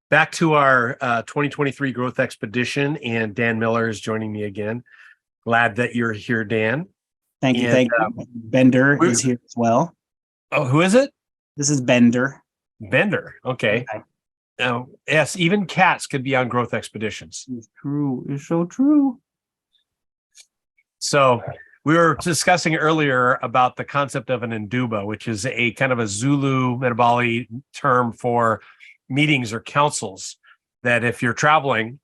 Back to our 2023 Growth Expedition, and Dan Miller is joining me again. Glad that you're here, Dan. Thank you. And Thank you. Bender is here as well. oh, who is it? This is Bender. Bender. Okay. Yes, even cats could be on growth expeditions. It's true. It's so true. So we were discussing earlier about the concept of an Nduba, which is a kind of a Zulu Metabali term for meetings or councils, that if you're traveling,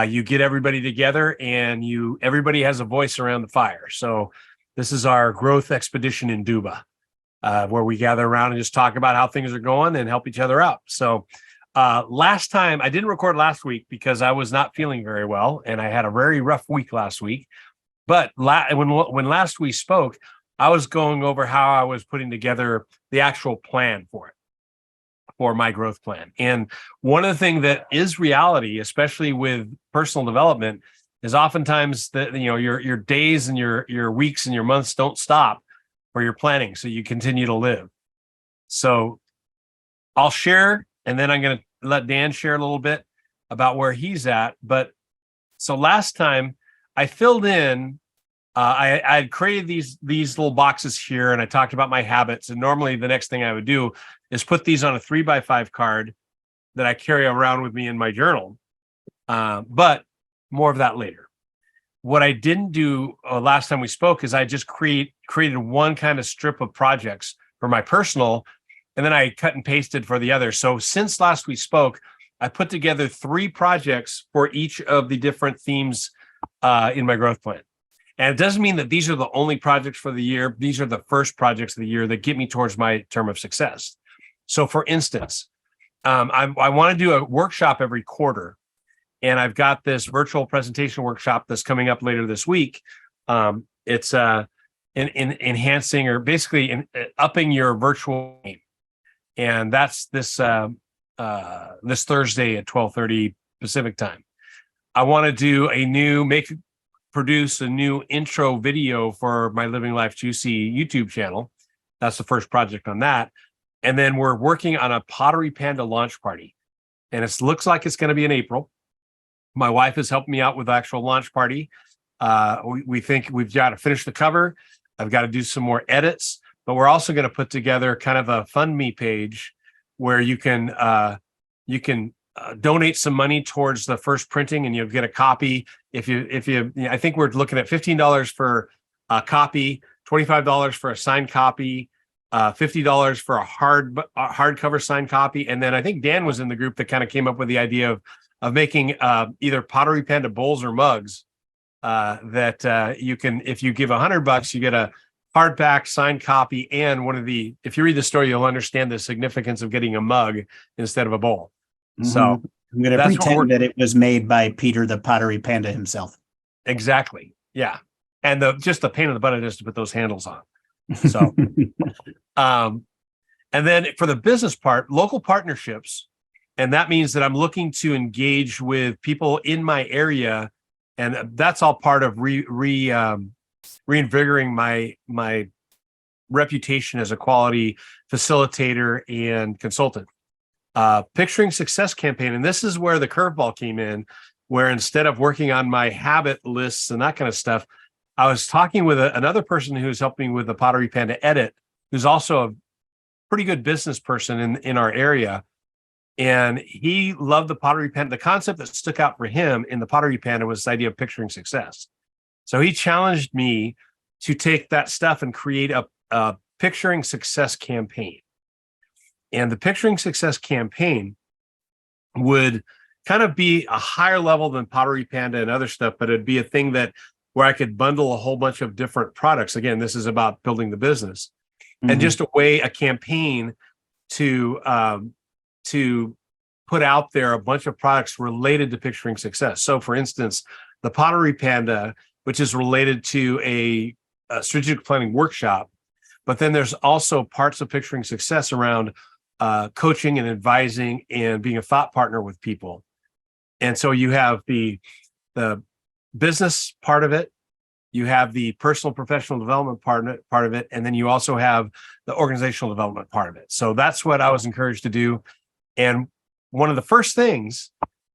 you get everybody together and everybody has a voice around the fire. So this is our growth expedition in Nduba, where we gather around and just talk about how things are going and help each other out. So last time, I didn't record last week because I was not feeling very well and I had a very rough week last week. But when last we spoke, I was going over how I was putting together the actual plan for my growth plan. And one of the things that is reality, especially with personal development, is oftentimes that your days and your weeks and your months don't stop for your planning, so you continue to live. So I'll share, and then I'm going to let Dan share a little bit about where he's at. But so last time I filled in, I had created these little boxes here, and I talked about my habits. And normally the next thing I would do is put these on a 3x5 card that I carry around with me in my journal. But more of that later. What I didn't do last time we spoke is I just created one kind of strip of projects for my personal, and then I cut and pasted for the other. So since last we spoke, I put together 3 projects for each of the different themes in my growth plan. And it doesn't mean that these are the only projects for the year. These are the first projects of the year that get me towards my term of success. So for instance, I want to do a workshop every quarter. And I've got this virtual presentation workshop that's coming up later this week. It's in enhancing, or basically upping your virtual game. And that's this Thursday at 12:30 Pacific time. I want to do produce a new intro video for my Living Life Juicy YouTube channel. That's the first project on that. And then we're working on a Pottery Panda launch party. And it looks like it's going to be in April. My wife has helped me out with the actual launch party. We think we've got to finish the cover. I've got to do some more edits, but we're also going to put together kind of a fund me page where you can donate some money towards the first printing, and you'll get a copy. I think we're looking at $15 for a copy, $25 for a signed copy, $50 for a hardcover signed copy. And then I think Dan was in the group that kind of came up with the idea of making either Pottery Panda bowls or mugs that you can, if you give $100, you get a hardback signed copy and if you read the story, you'll understand the significance of getting a mug instead of a bowl. Mm-hmm. So I'm going to pretend that it was made by Peter the Pottery Panda himself. Exactly. Yeah. And just the pain in the butt it is to put those handles on. So, and then for the business part, local partnerships. And that means that I'm looking to engage with people in my area. And that's all part of reinvigorating my reputation as a quality facilitator and consultant. Picturing Success campaign. And this is where the curveball came in, where instead of working on my habit lists and that kind of stuff, I was talking with another person who's helping with the Pottery Panda edit, who's also a pretty good business person in our area. And he loved the Pottery Panda. The concept that stuck out for him in the Pottery Panda was this idea of picturing success. So he challenged me to take that stuff and create a Picturing Success campaign. And the Picturing Success campaign would kind of be a higher level than Pottery Panda and other stuff, but it'd be a thing where I could bundle a whole bunch of different products. Again, this is about building the business. Mm-hmm. And just a campaign to put out there a bunch of products related to Picturing Success. So for instance, the Pottery Panda, which is related to a strategic planning workshop, but then there's also parts of Picturing Success around coaching and advising and being a thought partner with people. And so you have the business part of it, you have the personal professional development part of it, and then you also have the organizational development part of it. So that's what I was encouraged to do. And one of the first things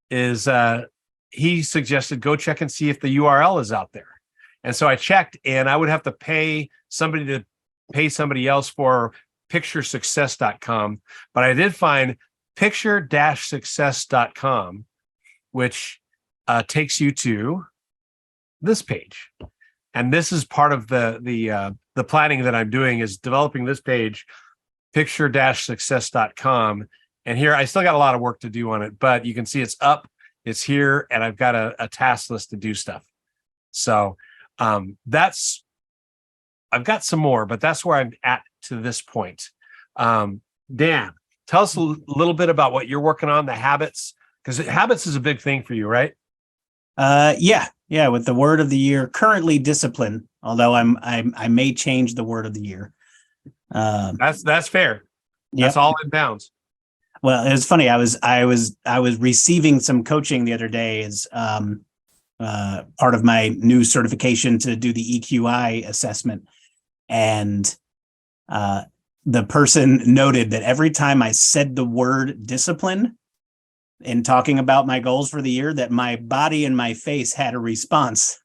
is he suggested go check and see if the URL is out there. And so I checked, and I would have to pay somebody else for picturesuccess.com. But I did find picture-success.com, which takes you to this page. And this is part of the planning that I'm doing, is developing this page, picture-success.com. And here I still got a lot of work to do on it, but you can see it's up, it's here, and I've got a task list to do stuff. So I've got some more, but that's where I'm at to this point. Dan, tell us a little bit about what you're working on, the habits, because habits is a big thing for you, right? Yeah. With the word of the year, currently discipline, although I may change the word of the year. That's fair. Yep. That's all in bounds. Well, it was funny. I was receiving some coaching the other day as part of my new certification to do the EQI assessment, and the person noted that every time I said the word discipline in talking about my goals for the year, that my body and my face had a response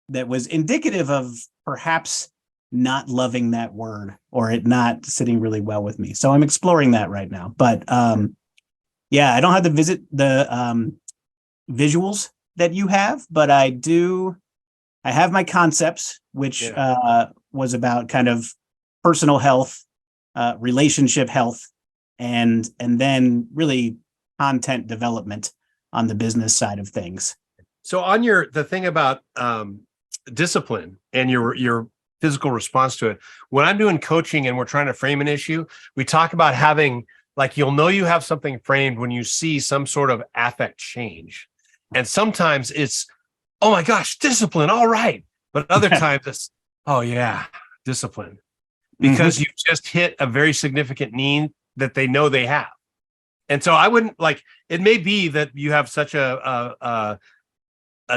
that was indicative of perhaps not loving that word or it not sitting really well with me. So I'm exploring that right now. But I don't have the visuals that you have, but I have my concepts, which was about kind of personal health, relationship health, and then really content development on the business side of things. So on the thing about discipline and your physical response to it, when I'm doing coaching and we're trying to frame an issue, we talk about having, like, you'll know you have something framed when you see some sort of affect change. And sometimes it's, oh my gosh, discipline, all right. But other times it's, oh yeah, discipline. Because you just hit a very significant need that they know they have. And so I wouldn't, like, it may be that you have such a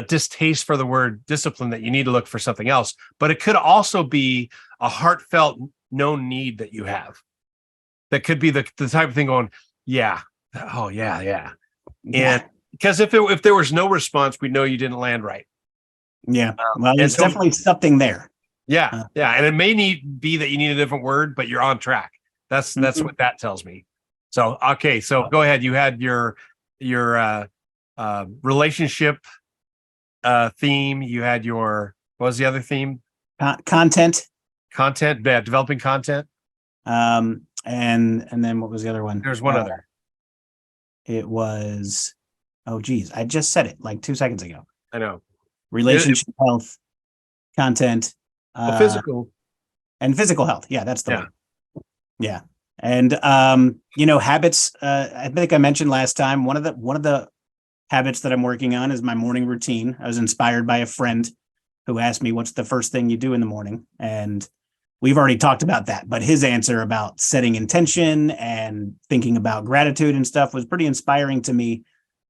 distaste for the word discipline that you need to look for something else, but it could also be a heartfelt known need that you have. That could be the type of thing going, yeah, oh yeah. And because if there was no response, we'd know you didn't land right. Yeah, well, there's definitely something there. Yeah, and it may be that you need a different word, but you're on track. That's what that tells me. So okay, so go ahead. You had your relationship theme. You had what was the other theme? Content, developing content. And then what was the other one? There's one other. It was, oh geez, I just said it like 2 seconds ago. I know. Relationship health, content, physical and physical health. Yeah, that's the one. Yeah. And habits, I think I mentioned last time, one of the habits that I'm working on is my morning routine. I was inspired by a friend who asked me, what's the first thing you do in the morning? And we've already talked about that, but his answer about setting intention and thinking about gratitude and stuff was pretty inspiring to me.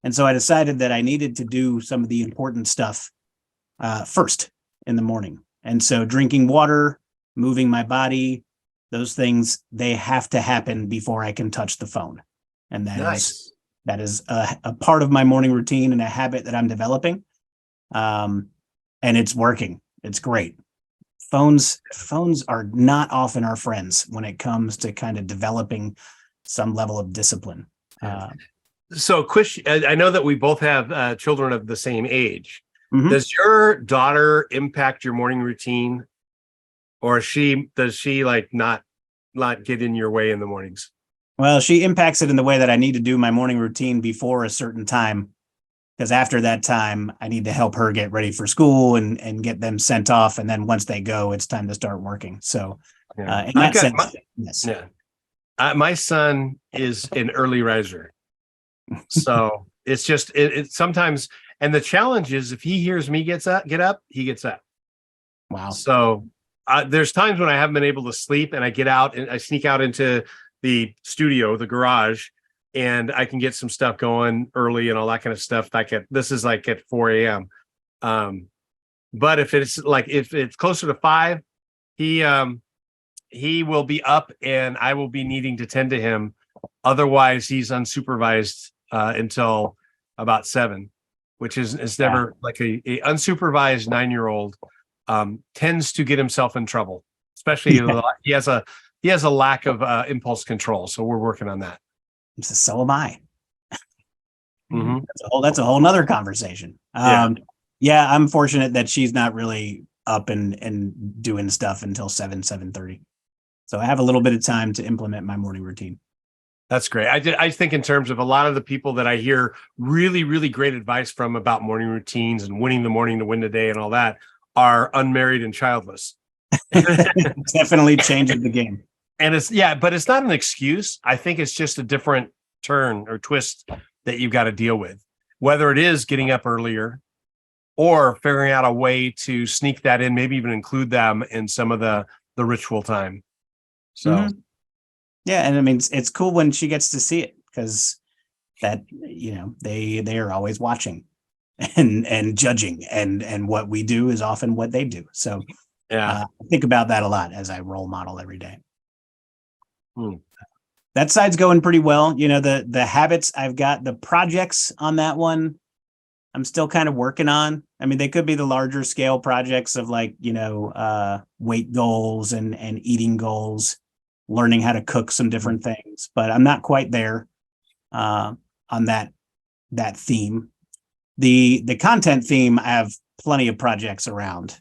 And so I decided that I needed to do some of the important stuff first in the morning. And so drinking water, moving my body, those things, they have to happen before I can touch the phone. And that is a part of my morning routine and a habit that I'm developing. And it's working. It's great. Phones are not often our friends when it comes to kind of developing some level of discipline. So, Quish, I know that we both have children of the same age. Mm-hmm. Does your daughter impact your morning routine, or does she like not get in your way in the mornings? Well, she impacts it in the way that I need to do my morning routine before a certain time, because after that time, I need to help her get ready for school and get them sent off. And then once they go, it's time to start working. So in that sense, yes. Yeah. My son is an early riser. So it's just, it sometimes, and the challenge is if he hears me get up, he gets up. Wow. So there's times when I haven't been able to sleep and I get out and I sneak out into the studio, the garage, and I can get some stuff going early and all that kind of stuff. This is like at 4 a.m. But if it's closer to 5, he will be up and I will be needing to tend to him Otherwise, he's unsupervised until about 7, which is never like a unsupervised 9-year-old tends to get himself in trouble, especially he has a lack of impulse control. So we're working on that. So am I. Mm-hmm. That's a whole nother conversation. Yeah, I'm fortunate that she's not really up and doing stuff until 7:30. So I have a little bit of time to implement my morning routine. That's great. I think in terms of a lot of the people that I hear really, really great advice from about morning routines and winning the morning to win the day and all that are unmarried and childless. Definitely changes the game. And but it's not an excuse. I think it's just a different turn or twist that you've got to deal with, whether it is getting up earlier or figuring out a way to sneak that in, maybe even include them in some of the ritual time. So, yeah. And I mean, it's cool when she gets to see it because that, they are always watching and judging and what we do is often what they do. So I think about that a lot as I role model every day. That side's going pretty well. The habits, I've got the projects on that one. I'm still kind of working on. I mean, they could be the larger scale projects of like, weight goals and eating goals, learning how to cook some different things, but I'm not quite there on that theme. The content theme, I have plenty of projects around.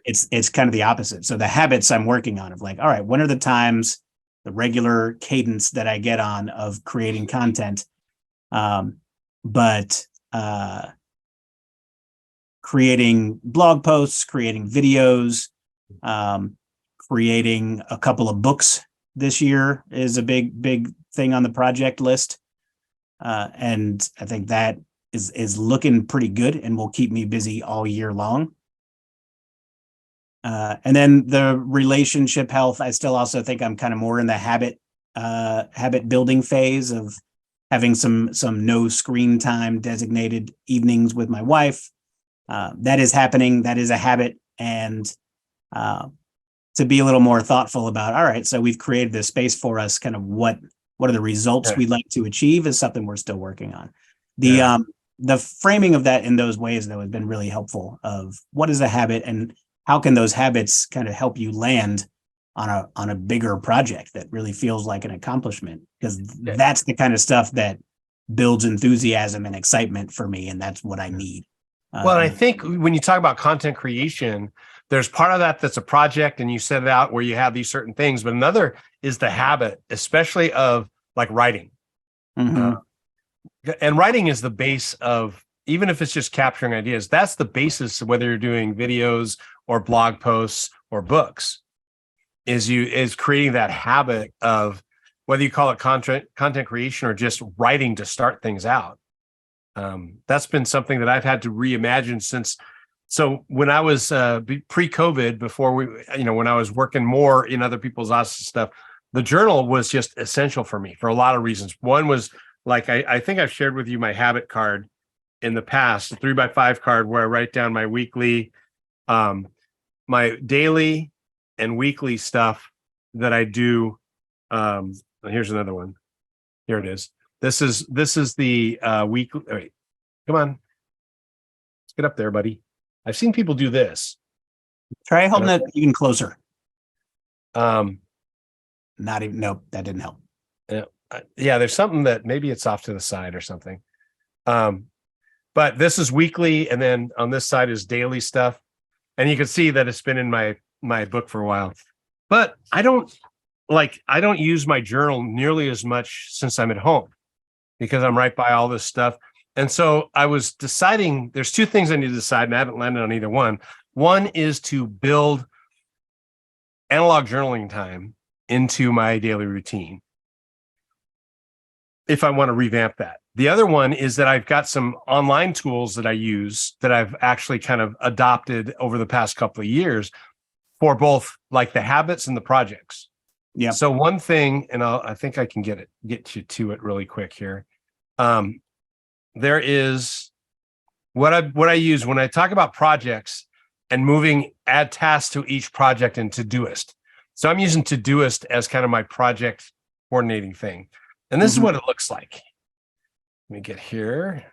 It's kind of the opposite. So the habits I'm working on of like, all right, when are the times, the regular cadence that I get on of creating content, but creating blog posts, creating videos, creating a couple of books this year is a big thing on the project list. And I think that is looking pretty good and will keep me busy all year long. And then the relationship health, I still also think I'm kind of more in the habit building phase of having some no screen time designated evenings with my wife. That is happening. That is a habit. And to be a little more thoughtful about, all right, so we've created this space for us, kind of what are the results we'd like to achieve is something we're still working on. The framing of that in those ways, though, has been really helpful of what is a habit and how can those habits kind of help you land on a bigger project that really feels like an accomplishment, because that's the kind of stuff that builds enthusiasm and excitement for me. And that's what I need. Well, I think when you talk about content creation, there's part of that that's a project and you set it out where you have these certain things, but another is the habit, especially of like writing. And writing is the base of, even if it's just capturing ideas, that's the basis of whether you're doing videos or blog posts or books, is creating that habit of, whether you call it content creation or just writing to start things out. That's been something that I've had to reimagine since. So when I was pre-COVID, before when I was working more in other people's office stuff, the journal was just essential for me for a lot of reasons. One was like, I think I've shared with you my habit card in the past, a 3x5 card where I write down my weekly, my daily and weekly stuff that I do. Here's another one. Here it is. This is the weekly. Wait, come on. Let's get up there, buddy. I've seen people do this. Try holding it even closer. Not even. Nope, that didn't help. Yeah, there's something that maybe it's off to the side or something. But this is weekly, and then on this side is daily stuff. And you can see that it's been in my book for a while. But I don't use my journal nearly as much since I'm at home, because I'm right by all this stuff. And so I was deciding, there's two things I need to decide, and I haven't landed on either one. One is to build analog journaling time into my daily routine, if I want to revamp that. The other one is that I've got some online tools that I use that I've actually kind of adopted over the past couple of years for both like the habits and the projects. Yeah. So one thing, and I think I can get you to it really quick here. There is what I use when I talk about projects and add tasks to each project in Todoist. So I'm using Todoist as kind of my project coordinating thing. And this is Mhm. what it looks like. Let me get here.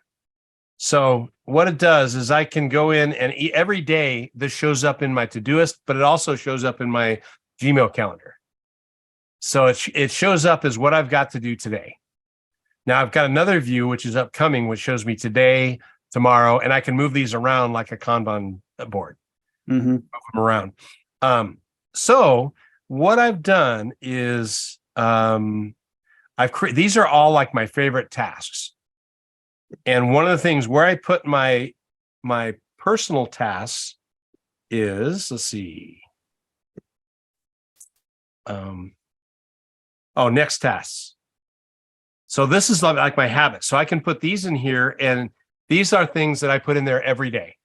So what it does is I can go in and every day this shows up in my Todoist, but it also shows up in my Gmail calendar. So it shows up as what I've got to do today. Now I've got another view, which is upcoming, which shows me today, tomorrow, and I can move these around like a Kanban board, Mhm. move them around. So what I've done is these are all like my favorite tasks. And one of the things where I put my personal tasks is, let's see. Next tasks. So this is like my habit. So I can put these in here, and these are things that I put in there every day.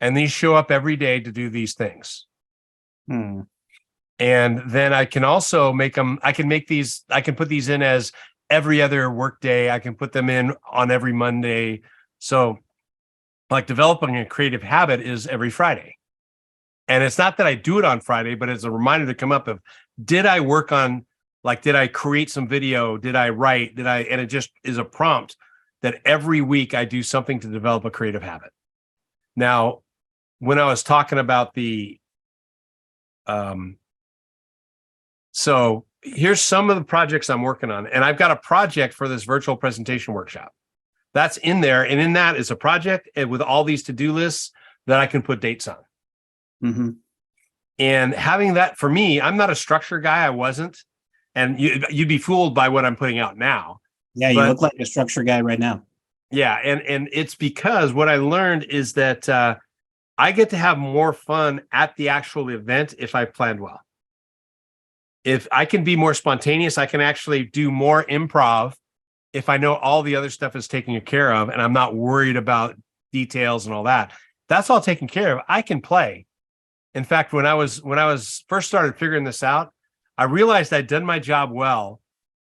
And these show up every day to do these things. Hmm. And then I can also make them, I can put these in as every other work day. I can put them in on every Monday. So like developing a creative habit is every Friday. And it's not that I do it on Friday, but it's a reminder to come up of, did I work on, like, did I create some video? Did I write? And it just is a prompt that every week I do something to develop a creative habit. Now, when I was talking about so here's some of the projects I'm working on, and I've got a project for this virtual presentation workshop that's in there. And in that is a project with all these to-do lists that I can put dates on. Mm-hmm. And having that, for me, I'm not a structure guy. I wasn't. And you'd be fooled by what I'm putting out now. Yeah, you look like a structure guy right now. Yeah, and it's because what I learned is that I get to have more fun at the actual event if I've planned well. If I can be more spontaneous, I can actually do more improv if I know all the other stuff is taken care of and I'm not worried about details and all that. That's all taken care of. I can play. In fact, when I was first started figuring this out, I realized I'd done my job well.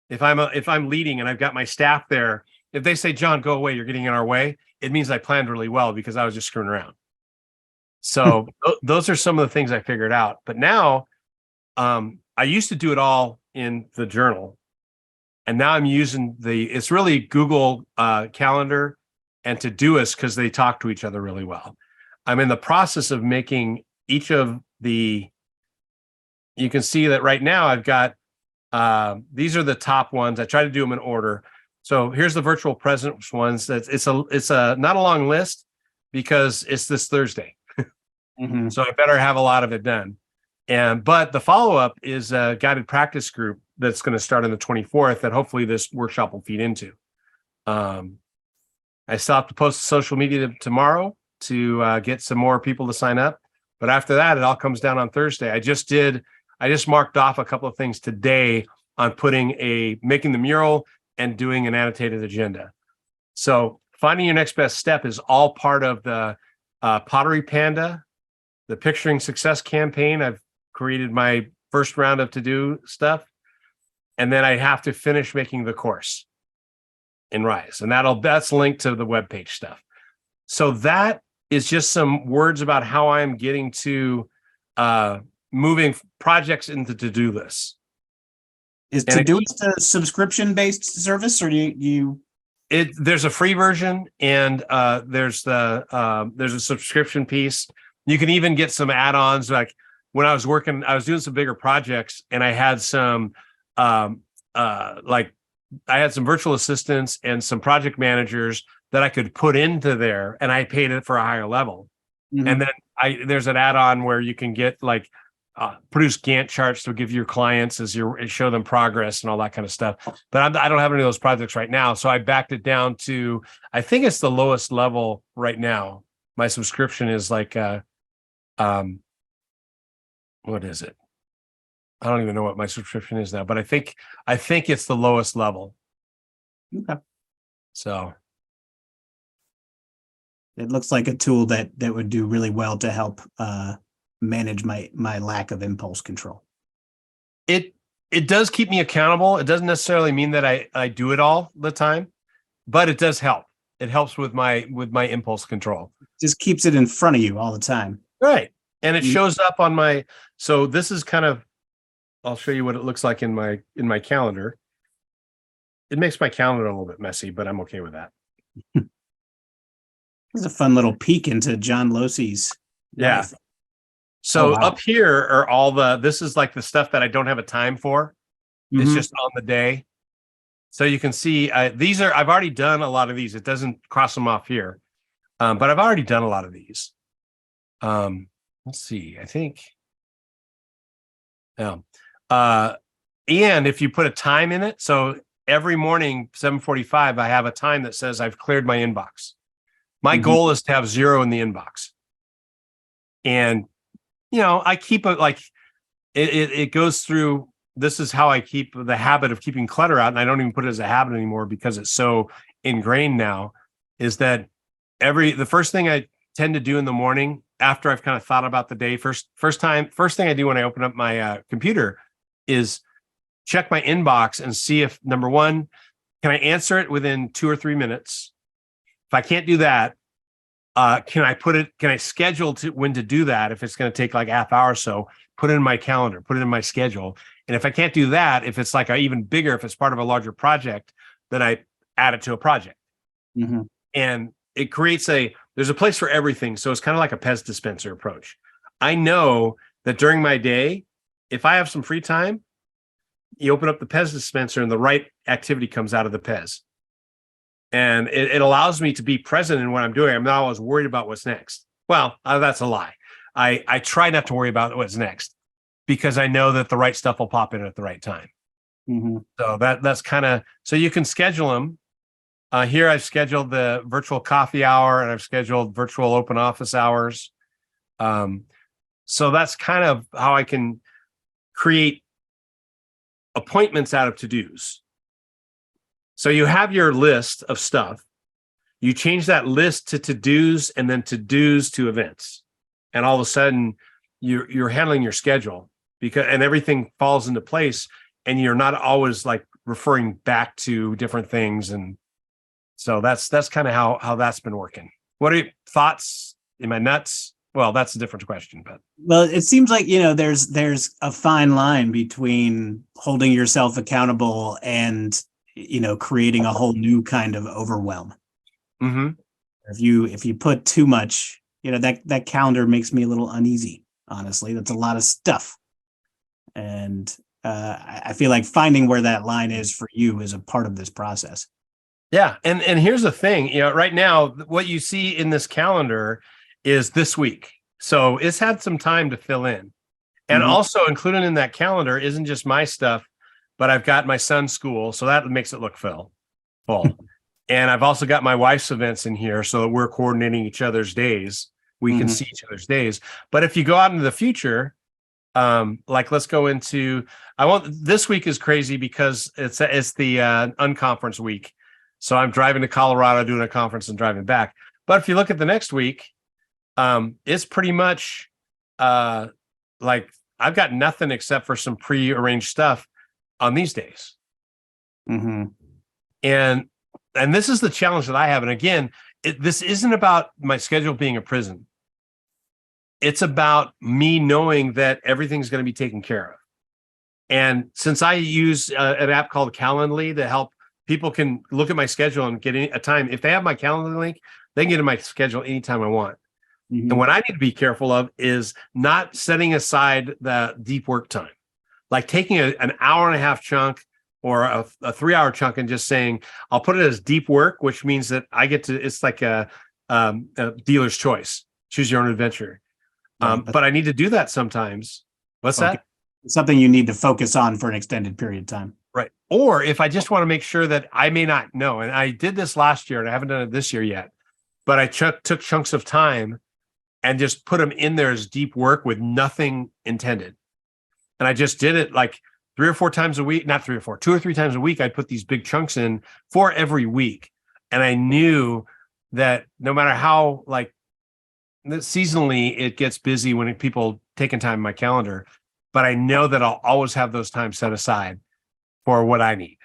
If I'm leading and I've got my staff there, if they say, "John, go away, you're getting in our way," it means I planned really well because I was just screwing around. So those are some of the things I figured out. But now, I used to do it all in the journal, and now I'm using it's really Google Calendar and Todoist because they talk to each other really well. I'm in the process of making each of you can see that right now I've got, these are the top ones. I try to do them in order. So here's the virtual presence ones. It's a not a long list because it's this Thursday. Mm-hmm. So I better have a lot of it done. But the follow-up is a guided practice group that's going to start on the 24th that hopefully this workshop will feed into. I still have to post to social media tomorrow to get some more people to sign up. But after that, it all comes down on Thursday. I just marked off a couple of things today on making the mural and doing an annotated agenda. So finding your next best step is all part of the Pottery Panda, the Picturing Success campaign. I've created my first round of to-do stuff. And then I have to finish making the course in Rise. And that's linked to the webpage stuff. So that is just some words about how I'm getting to moving projects into to-do lists. Is Todoist a subscription-based service, or do you? There's a free version, and there's a subscription piece. You can even get some add-ons. Like when I was doing some bigger projects, and I had some I had some virtual assistants and some project managers that I could put into there, and I paid it for a higher level. Mm-hmm. And then there's an add-on where you can get produce Gantt charts to give your clients as show them progress and all that kind of stuff. But I don't have any of those projects right now. So I backed it down to, I think it's the lowest level right now. My subscription is what is it? I don't even know what my subscription is now, but I think it's the lowest level. Okay. So it looks like a tool that would do really well to help manage my lack of impulse control. It does keep me accountable. It doesn't necessarily mean that I do it all the time, but it does help. It helps with my impulse control. Just keeps it in front of you all the time. Right. And it shows up on so this is kind of I'll show you what it looks like in my calendar. It makes my calendar a little bit messy, but I'm okay with that. It's a fun little peek into John Losey's life. So wow. Up here are this is like the stuff that I don't have a time for. It's just on the day. So you can see I've already done a lot of these. It doesn't cross them off here. But I've already done a lot of these. Let's see, I think. Yeah. And if you put a time in it, so every morning, 7:45, I have a time that says I've cleared my inbox. My goal is to have 0 in the inbox. And, I keep it like it goes through. This is how I keep the habit of keeping clutter out. And I don't even put it as a habit anymore because it's so ingrained now, is that the first thing I tend to do in the morning after I've kind of thought about the day, first thing I do when I open up my computer is check my inbox and see if, number one, can I answer it within 2 or 3 minutes? If I can't do that, can I schedule when to do that? If it's going to take like a half hour or so, put it in my calendar, put it in my schedule. And if I can't do that, if it's like even bigger, if it's part of a larger project, then I add it to a project. And it creates there's a place for everything. So it's kind of like a Pez dispenser approach. I know that during my day, if I have some free time, you open up the Pez dispenser and the right activity comes out of the Pez. And it allows me to be present in what I'm doing. I'm not always worried about what's next. Well, that's a lie. I try not to worry about what's next because I know that the right stuff will pop in at the right time. So that's kind of, so you can schedule them. Here I've scheduled the virtual coffee hour and I've scheduled virtual open office hours. So that's kind of how I can create appointments out of to-dos. So you have your list of stuff. You change that list to to-dos and then to-dos to events. And all of a sudden you're handling your schedule and everything falls into place and you're not always like referring back to different things. And so that's kind of how that's been working. What are your thoughts? Am I nuts? Well, that's a different question, but. Well, it seems like, there's a fine line between holding yourself accountable and, creating a whole new kind of overwhelm. If you put too much, that calendar makes me a little uneasy, honestly. That's a lot of stuff. And I feel like finding where that line is for you is a part of this process. Yeah. And here's the thing, right now, what you see in this calendar is this week. So it's had some time to fill in. And also included in that calendar isn't just my stuff, but I've got my son's school. So that makes it look full. And I've also got my wife's events in here so that we're coordinating each other's days. We can see each other's days. But if you go out into the future, like let's go into, this week is crazy because it's the unconference week. So I'm driving to Colorado, doing a conference and driving back. But if you look at the next week, it's pretty much like I've got nothing except for some pre-arranged stuff on these days. And this is the challenge that I have. And again, this isn't about my schedule being a prison. It's about me knowing that everything's going to be taken care of. And since I use an app called Calendly to help people can look at my schedule and get a time, if they have my Calendly link, they can get in my schedule anytime I want. And what I need to be careful of is not setting aside the deep work time, like taking an hour and a half chunk or a 3-hour chunk and just saying, I'll put it as deep work, which means that I get to, it's like a dealer's choice, choose your own adventure. But I need to do that sometimes. What's that? It's something you need to focus on for an extended period of time. Right. Or if I just want to make sure that I may not know, and I did this last year and I haven't done it this year yet, but I took chunks of time and just put them in there as deep work with nothing intended. And I just did it like 3 or 4 times a week, not 3 or 4, 2 or 3 times a week. I'd put these big chunks in for every week. And I knew that no matter how seasonally it gets busy when people taking time in my calendar, but I know that I'll always have those times set aside for what I need.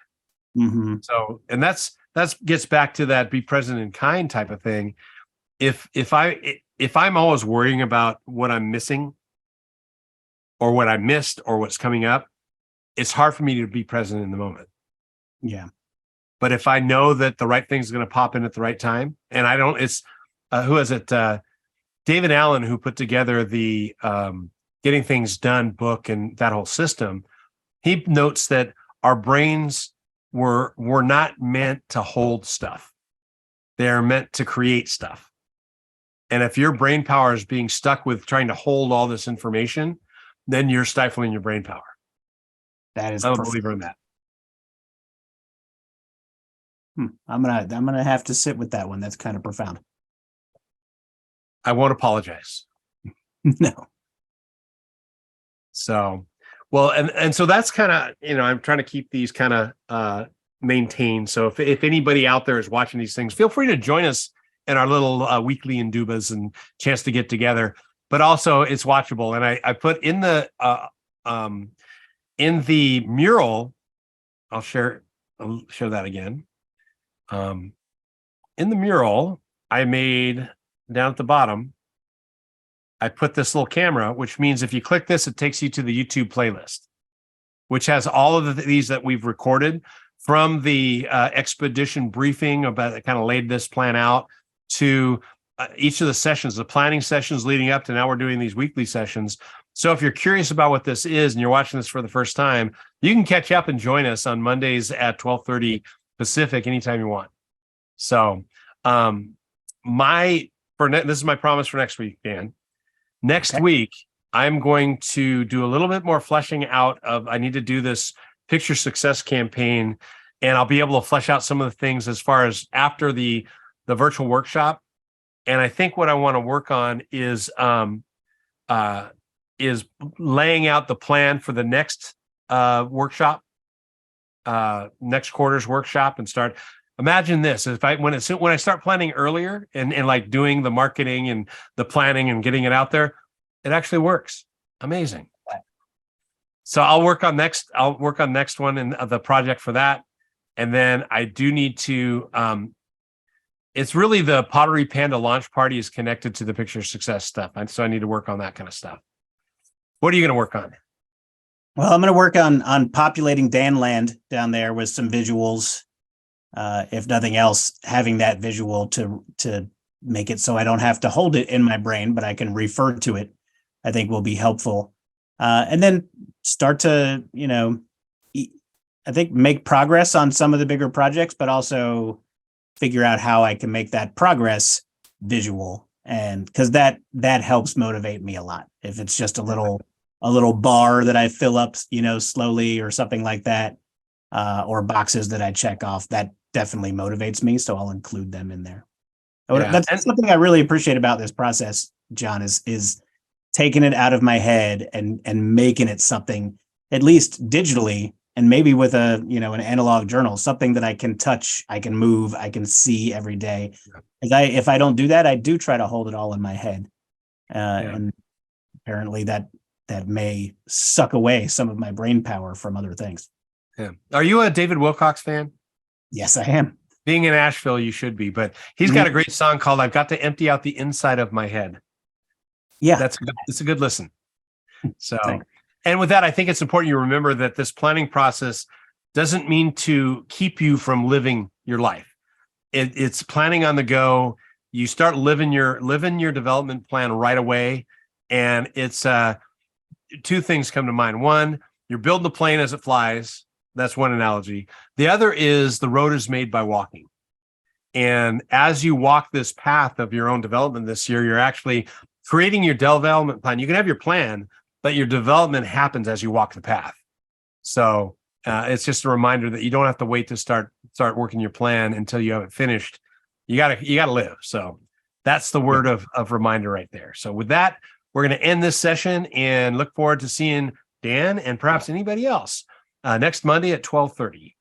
So, and that gets back to that be present and kind type of thing. If I'm always worrying about what I'm missing or what I missed or what's coming up, it's hard for me to be present in the moment. Yeah. But if I know that the right thing's going to pop in at the right time, and I don't, it's who is it? David Allen, who put together the Getting Things Done book and that whole system. He notes that our brains were not meant to hold stuff. They're meant to create stuff. And if your brain power is being stuck with trying to hold all this information, then you're stifling your brain power. That is, I'm a believer in that. I'm gonna have to sit with that one. That's kind of profound. I won't apologize. No. So, well, and so that's kind of, I'm trying to keep these kind of maintained. So if anybody out there is watching these things, feel free to join us in our little weekly Indubas and chance to get together. But also it's watchable. And I put in the mural, I'll share that again. In the mural I made down at the bottom, I put this little camera, which means if you click this, it takes you to the YouTube playlist, which has all of these that we've recorded from the expedition briefing about that kind of laid this plan out to each of the sessions, the planning sessions leading up to now we're doing these weekly sessions. So if you're curious about what this is and you're watching this for the first time, you can catch up and join us on Mondays at 12:30 Pacific anytime you want. So this is my promise for next week, Dan. Next week, I'm going to do a little bit more fleshing out of, I need to do this picture success campaign, and I'll be able to flesh out some of the things as far as after the virtual workshop. And I think what I want to work on is laying out the plan for the next workshop, next quarter's workshop, and start. Imagine this: when I start planning earlier and like doing the marketing and the planning and getting it out there, it actually works. Amazing. So I'll work on next one and the project for that, and then I do need to. It's really the Pottery Panda launch party is connected to the picture success stuff, and so I need to work on that kind of stuff. What are you going to work on? Well, I'm going to work on populating Danland down there with some visuals. If nothing else, having that visual to make it so I don't have to hold it in my brain, but I can refer to it, I think will be helpful. And then start to, I think make progress on some of the bigger projects, but also figure out how I can make that progress visual. And because that helps motivate me a lot. If it's just a little bar that I fill up, slowly or something like that, or boxes that I check off, that definitely motivates me. So I'll include them in there. Yeah. That's something I really appreciate about this process, John, is taking it out of my head and making it something, at least digitally, and maybe with an analog journal, something that I can touch, I can move, I can see every day. If I don't do that, I do try to hold it all in my head. And apparently that may suck away some of my brain power from other things. Yeah. Are you a David Wilcox fan? Yes, I am. Being in Asheville, you should be, but he's got a great song called "I've Got to Empty Out the Inside of My Head." Yeah, it's a good listen. So, and with that, I think it's important you remember that this planning process doesn't mean to keep you from living your life. It's planning on the go. You start living your development plan right away, and it's two things come to mind. One, you're building the plane as it flies. That's one analogy. The other is the road is made by walking. And as you walk this path of your own development this year, you're actually creating your development plan. You can have your plan, but your development happens as you walk the path. So it's just a reminder that you don't have to wait to start working your plan until you have it finished. You gotta live. So that's the word of reminder right there. So with that, we're going to end this session and look forward to seeing Dan and perhaps anybody else next Monday at 12:30.